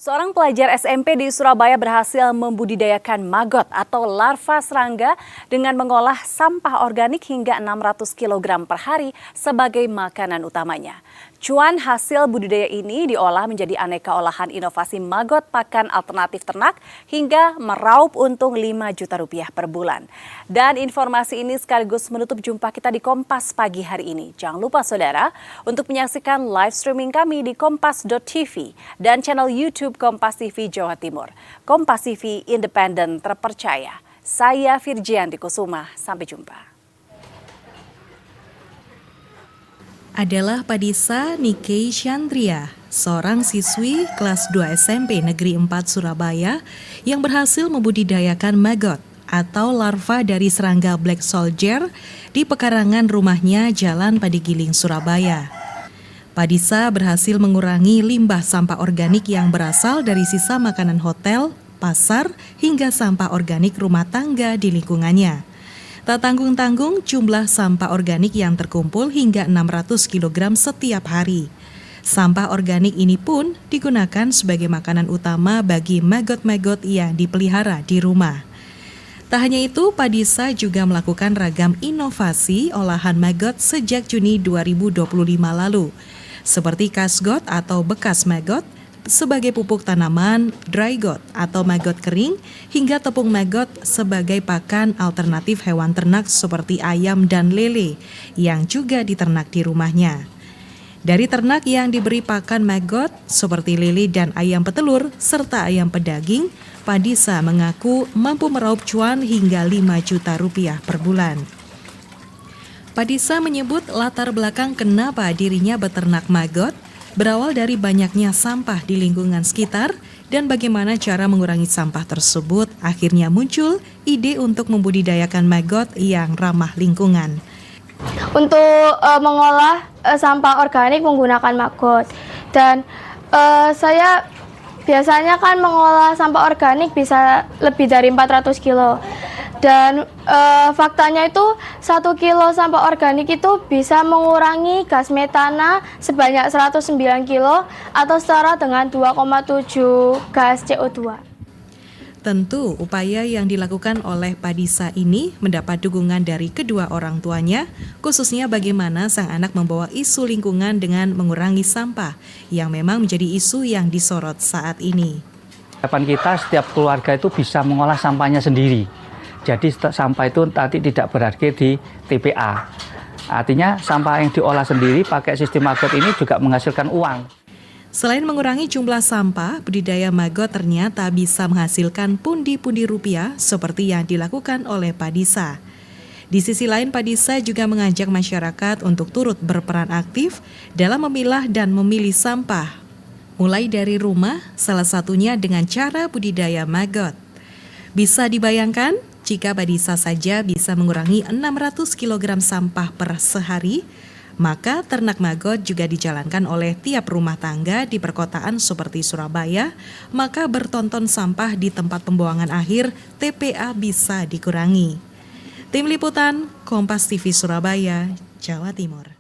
Seorang pelajar SMP di Surabaya berhasil membudidayakan maggot atau larva serangga dengan mengolah sampah organik hingga 600 kg per hari sebagai makanan utamanya. Cuan hasil budidaya ini diolah menjadi aneka olahan inovasi maggot pakan alternatif ternak hingga meraup untung 5 juta rupiah per bulan. Dan informasi ini sekaligus menutup jumpa kita di Kompas pagi hari ini. Jangan lupa saudara untuk menyaksikan live streaming kami di kompas.tv dan channel YouTube Kompas TV Jawa Timur. Kompas TV independen terpercaya. Saya Virgianti Kusuma, sampai jumpa. Adalah Padisa Nike Chandria, seorang siswi kelas 2 SMP Negeri 4 Surabaya yang berhasil membudidayakan maggot atau larva dari serangga Black Soldier di pekarangan rumahnya Jalan Padigiling, Surabaya. Padisa berhasil mengurangi limbah sampah organik yang berasal dari sisa makanan hotel, pasar, hingga sampah organik rumah tangga di lingkungannya. Tak tanggung-tanggung jumlah sampah organik yang terkumpul hingga 600 kg setiap hari. Sampah organik ini pun digunakan sebagai makanan utama bagi maggot-maggot yang dipelihara di rumah. Tak hanya itu, Padisa juga melakukan ragam inovasi olahan maggot sejak Juni 2025 lalu, seperti kasgot atau bekas maggot, sebagai pupuk tanaman, dry got atau maggot kering, hingga tepung maggot sebagai pakan alternatif hewan ternak seperti ayam dan lele yang juga diternak di rumahnya. Dari ternak yang diberi pakan maggot seperti lele dan ayam petelur serta ayam pedaging, Padisa mengaku mampu meraup cuan hingga 5 juta rupiah per bulan. Padisa menyebut latar belakang kenapa dirinya beternak maggot berawal dari banyaknya sampah di lingkungan sekitar dan bagaimana cara mengurangi sampah tersebut, akhirnya muncul ide untuk membudidayakan maggot yang ramah lingkungan. Untuk mengolah sampah organik menggunakan maggot, dan saya biasanya kan mengolah sampah organik bisa lebih dari 400 kilo. Dan faktanya itu 1 kilo sampah organik itu bisa mengurangi gas metana sebanyak 109 kilo atau setara dengan 2,7 gas CO2. Tentu upaya yang dilakukan oleh Padisa ini mendapat dukungan dari kedua orang tuanya, khususnya bagaimana sang anak membawa isu lingkungan dengan mengurangi sampah yang memang menjadi isu yang disorot saat ini. Harapan kita setiap keluarga itu bisa mengolah sampahnya sendiri. Jadi sampah itu nanti tidak berakhir di TPA. Artinya sampah yang diolah sendiri pakai sistem maggot ini juga menghasilkan uang. Selain mengurangi jumlah sampah, budidaya maggot ternyata bisa menghasilkan pundi-pundi rupiah seperti yang dilakukan oleh Padisa. Di sisi lain, Padisa juga mengajak masyarakat untuk turut berperan aktif dalam memilah dan memilih sampah. Mulai dari rumah, salah satunya dengan cara budidaya maggot. Bisa dibayangkan, jika Padisa saja bisa mengurangi 600 kg sampah per sehari, maka ternak maggot juga dijalankan oleh tiap rumah tangga di perkotaan seperti Surabaya, maka bertonton sampah di tempat pembuangan akhir TPA bisa dikurangi. Tim Liputan, Kompas TV Surabaya, Jawa Timur.